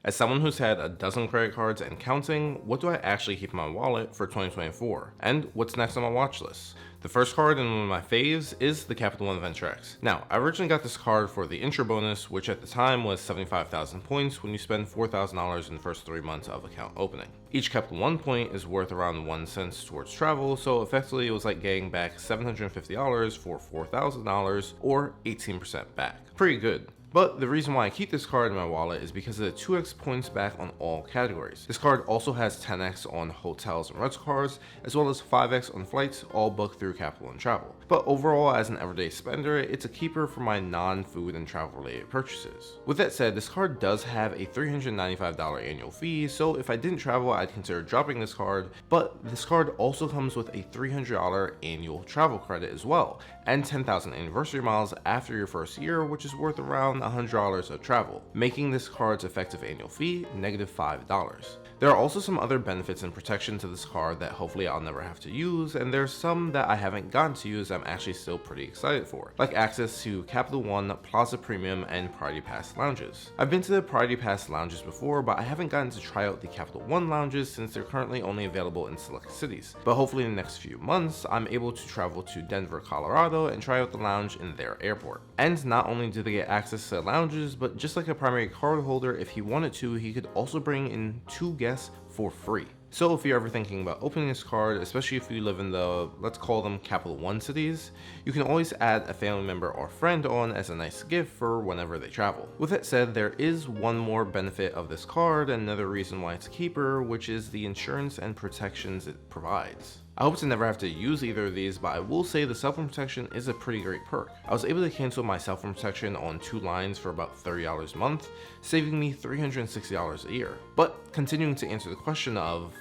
As someone who's had a dozen credit cards and counting, what do I actually keep in my wallet for 2024? And what's next on my watch list? The first card and one of my faves is the Capital One Venture X. Now, I originally got this card for the intro bonus, which at the time was 75,000 points when you spend $4,000 in the first 3 months of account opening. Each Capital One point is worth around 1 cent towards travel, so effectively it was like getting back $750 for $4,000 or 18% back. Pretty good. But the reason why I keep this card in my wallet is because of the 2x points back on all categories. This card also has 10x on hotels and rental cars, as well as 5x on flights, all booked through Capital One Travel. But overall, as an everyday spender, it's a keeper for my non-food and travel related purchases. With that said, this card does have a $395 annual fee, so if I didn't travel, I'd consider dropping this card, but this card also comes with a $300 annual travel credit as well, and 10,000 anniversary miles after your first year, which is worth around $100 of travel, making this card's effective annual fee -$5. There are also some other benefits and protections to this card that hopefully I'll never have to use, and there's some that I haven't gotten to use I'm actually still pretty excited for, like access to Capital One Plaza Premium and Priority Pass lounges. I've been to the Priority Pass lounges before, but I haven't gotten to try out the Capital One lounges since they're currently only available in select cities. But hopefully in the next few months, I'm able to travel to Denver, Colorado and try out the lounge in their airport. And not only do they get access to the lounges, but just like a primary card holder, if he wanted to, he could also bring in 2 guests for free. So if you're ever thinking about opening this card, especially if you live in the, let's call them Capital One cities, you can always add a family member or friend on as a nice gift for whenever they travel. With that said, there is one more benefit of this card, and another reason why it's a keeper, which is the insurance and protections it provides. I hope to never have to use either of these, but I will say the cell phone protection is a pretty great perk. I was able to cancel my cell phone protection on 2 lines for about $30 a month, saving me $360 a year. But continuing to answer the question of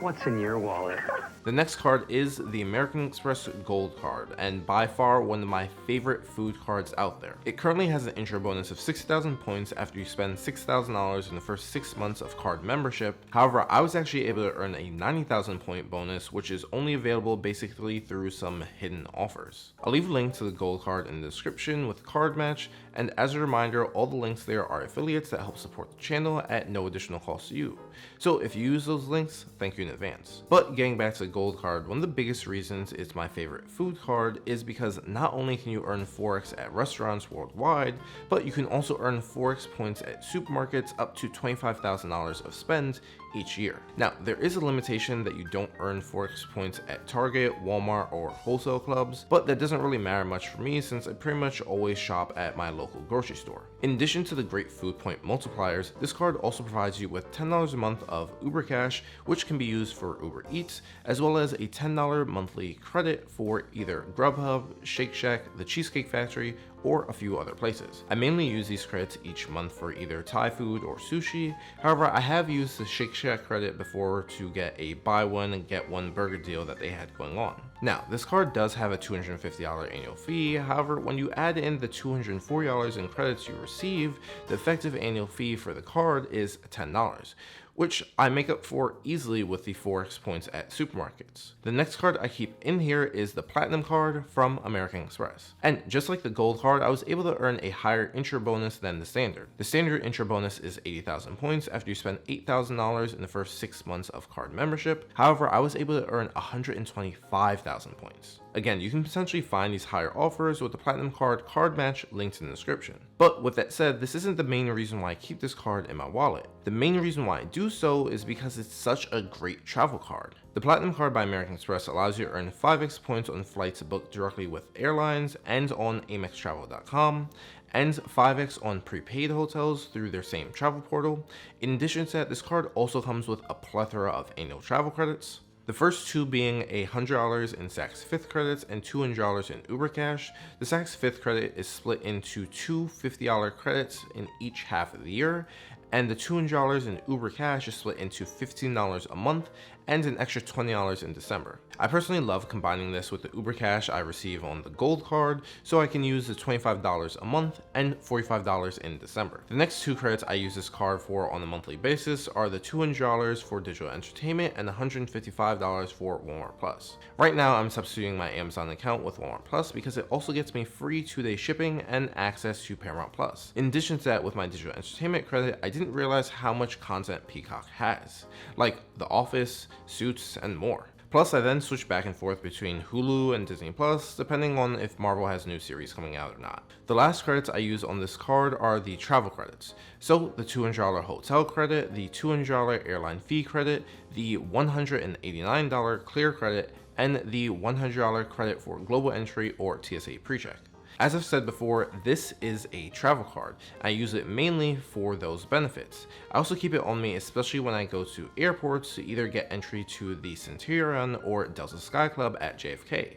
what's in your wallet? The next card is the American Express Gold Card, and by far one of my favorite food cards out there. It currently has an intro bonus of 60,000 points after you spend $6,000 in the first 6 months of card membership. However, I was actually able to earn a 90,000 point bonus, which is only available basically through some hidden offers. I'll leave a link to the Gold Card in the description with Card Match, and as a reminder, all the links there are affiliates that help support the channel at no additional cost to you. So if you use those links, thank you in advance. But getting back to the Gold Card, one of the biggest reasons it's my favorite food card is because not only can you earn 4x at restaurants worldwide, but you can also earn 4x points at supermarkets up to $25,000 of spend each year. Now, there is a limitation that you don't earn 4x points at Target, Walmart, or wholesale clubs, but that doesn't really matter much for me since I pretty much always shop at my local grocery store. In addition to the great food point multipliers, this card also provides you with $10 a month of Uber Cash, which can be used for Uber Eats, as well as a $10 monthly credit for either Grubhub, Shake Shack, The Cheesecake Factory, or a few other places. I mainly use these credits each month for either Thai food or sushi. However, I have used the Shake Shack credit before to get a buy one and get one burger deal that they had going on. Now, this card does have a $250 annual fee. However, when you add in the $240 in credits you receive, the effective annual fee for the card is $10, which I make up for easily with the 4x points at supermarkets. The next card I keep in here is the Platinum Card from American Express. And just like the Gold Card, I was able to earn a higher intro bonus than the standard. The standard intro bonus is 80,000 points after you spend $8,000 in the first 6 months of card membership. However, I was able to earn 125,000 points. Again, you can potentially find these higher offers with the Platinum Card Match linked in the description. But with that said, this isn't the main reason why I keep this card in my wallet. The main reason why I do so is because it's such a great travel card. The Platinum Card by American Express allows you to earn 5x points on flights booked directly with airlines and on AmexTravel.com, and 5x on prepaid hotels through their same travel portal. In addition to that, this card also comes with a plethora of annual travel credits. The first two being $100 in Saks Fifth credits and $200 in Uber Cash. The Saks Fifth credit is split into 2 $50 credits in each half of the year, and the $200 in Uber Cash is split into $15 a month and an extra $20 in December. I personally love combining this with the Uber Cash I receive on the Gold Card, so I can use the $25 a month and $45 in December. The next 2 credits I use this card for on a monthly basis are the $200 for digital entertainment and $155 $5 for Walmart Plus. Right now, I'm substituting my Amazon account with Walmart Plus because it also gets me free 2-day shipping and access to Paramount Plus. In addition to that, with my digital entertainment credit, I didn't realize how much content Peacock has, like The Office, Suits, and more. Plus, I then switch back and forth between Hulu and Disney Plus, depending on if Marvel has new series coming out or not. The last credits I use on this card are the travel credits. So, the $200 hotel credit, the $200 airline fee credit, the $189 clear credit, and the $100 credit for global entry or TSA PreCheck. As I've said before, this is a travel card. I use it mainly for those benefits. I also keep it on me especially when I go to airports to either get entry to the Centurion or Delta Sky Club at JFK.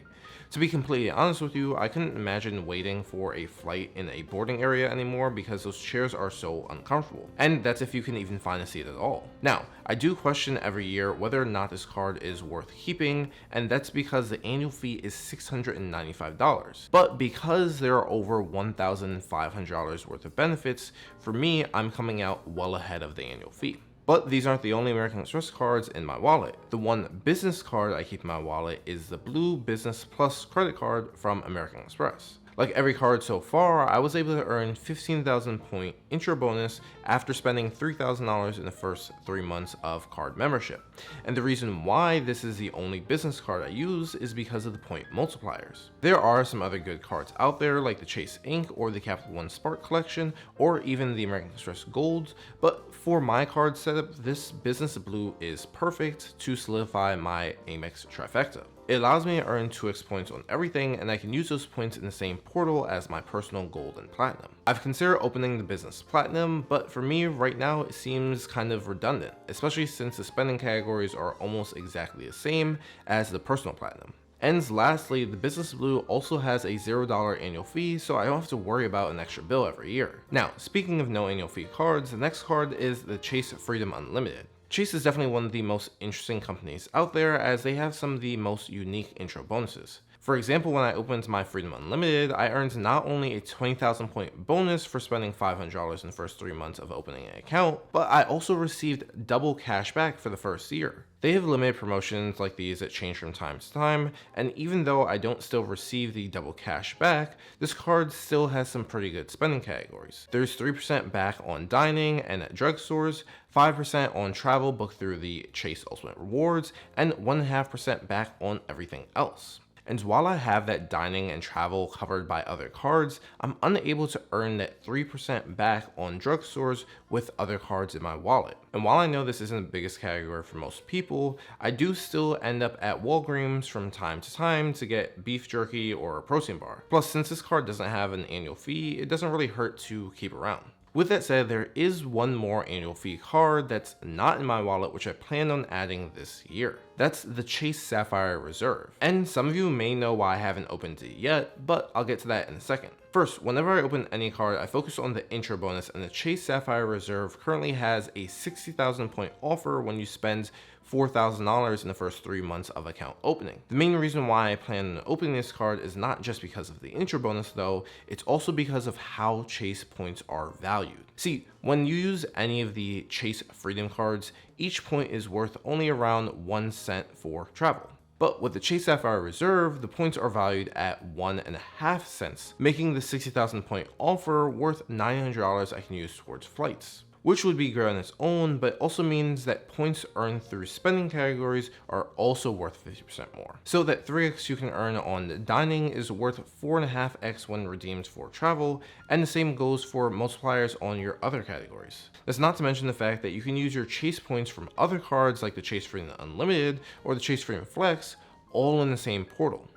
To be completely honest with you, I couldn't imagine waiting for a flight in a boarding area anymore because those chairs are so uncomfortable. And that's if you can even find a seat at all. Now, I do question every year whether or not this card is worth keeping, and that's because the annual fee is $695. But because there are over $1,500 worth of benefits, for me, I'm coming out well ahead of the annual fee. But these aren't the only American Express cards in my wallet. The one business card I keep in my wallet is the Blue Business Plus credit card from American Express. Like every card so far, I was able to earn 15,000 point intro bonus after spending $3,000 in the first 3 months of card membership. And the reason why this is the only business card I use is because of the point multipliers. There are some other good cards out there like the Chase Ink or the Capital One Spark Collection or even the American Express Gold, but for my card setup, this Business Blue is perfect to solidify my Amex trifecta. It allows me to earn 2x points on everything, and I can use those points in the same portal as my personal gold and platinum. I've considered opening the business platinum, but for me right now it seems kind of redundant, especially since the spending categories are almost exactly the same as the personal platinum. And lastly, the Business Blue also has a $0 annual fee, so I don't have to worry about an extra bill every year. Now, speaking of no annual fee cards, the next card is the Chase Freedom Unlimited. Chase is definitely one of the most interesting companies out there as they have some of the most unique intro bonuses. For example, when I opened my Freedom Unlimited, I earned not only a 20,000 point bonus for spending $500 in the first 3 months of opening an account, but I also received double cash back for the first year. They have limited promotions like these that change from time to time, and even though I don't still receive the double cash back, this card still has some pretty good spending categories. There's 3% back on dining and at drugstores, 5% on travel booked through the Chase Ultimate Rewards, and 1.5% back on everything else. And while I have that dining and travel covered by other cards, I'm unable to earn that 3% back on drugstores with other cards in my wallet. And while I know this isn't the biggest category for most people, I do still end up at Walgreens from time to time to get beef jerky or a protein bar. Plus, since this card doesn't have an annual fee, it doesn't really hurt to keep around. With that said, there is one more annual fee card that's not in my wallet which I plan on adding this year. That's the Chase Sapphire Reserve. And some of you may know why I haven't opened it yet, but I'll get to that in a second. First, whenever I open any card, I focus on the intro bonus, and the Chase Sapphire Reserve currently has a 60,000 point offer when you spend $4,000 in the first 3 months of account opening. The main reason why I plan on opening this card is not just because of the intro bonus though, it's also because of how Chase points are valued. See, when you use any of the Chase Freedom cards, each point is worth only around 1 cent for travel. But with the Chase Sapphire Reserve, the points are valued at 1.5 cents, making the 60,000 point offer worth $900 I can use towards flights, which would be great on its own, but also means that points earned through spending categories are also worth 50% more. So that 3x you can earn on dining is worth 4.5x when redeemed for travel, and the same goes for multipliers on your other categories. That's not to mention the fact that you can use your Chase points from other cards like the Chase Freedom Unlimited or the Chase Freedom Flex all in the same portal.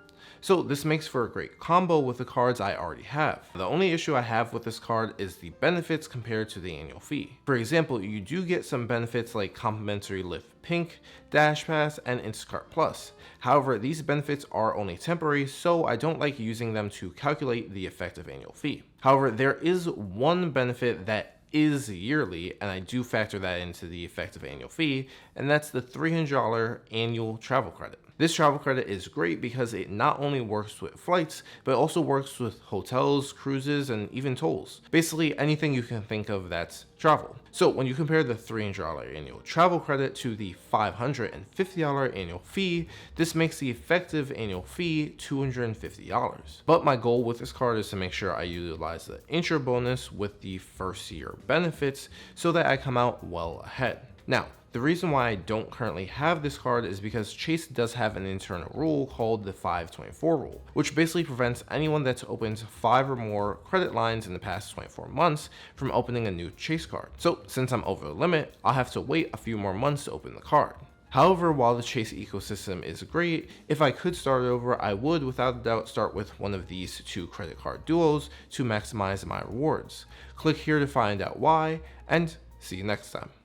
So this makes for a great combo with the cards I already have. The only issue I have with this card is the benefits compared to the annual fee. For example, you do get some benefits like complimentary Lyft Pink, Dash Pass, and Instacart Plus. However, these benefits are only temporary, so I don't like using them to calculate the effective annual fee. However, there is one benefit that is yearly, and I do factor that into the effective annual fee, and that's the $300 annual travel credit. This travel credit is great because it not only works with flights, but also works with hotels, cruises, and even tolls. Basically anything you can think of that's travel. So when you compare the $300 annual travel credit to the $550 annual fee, this makes the effective annual fee $250. But my goal with this card is to make sure I utilize the intro bonus with the first year benefits so that I come out well ahead. Now, the reason why I don't currently have this card is because Chase does have an internal rule called the 524 rule, which basically prevents anyone that's opened 5 or more credit lines in the past 24 months from opening a new Chase card. So since I'm over the limit, I'll have to wait a few more months to open the card. However, while the Chase ecosystem is great, if I could start over, I would without a doubt start with one of these 2 credit card duos to maximize my rewards. Click here to find out why, and see you next time.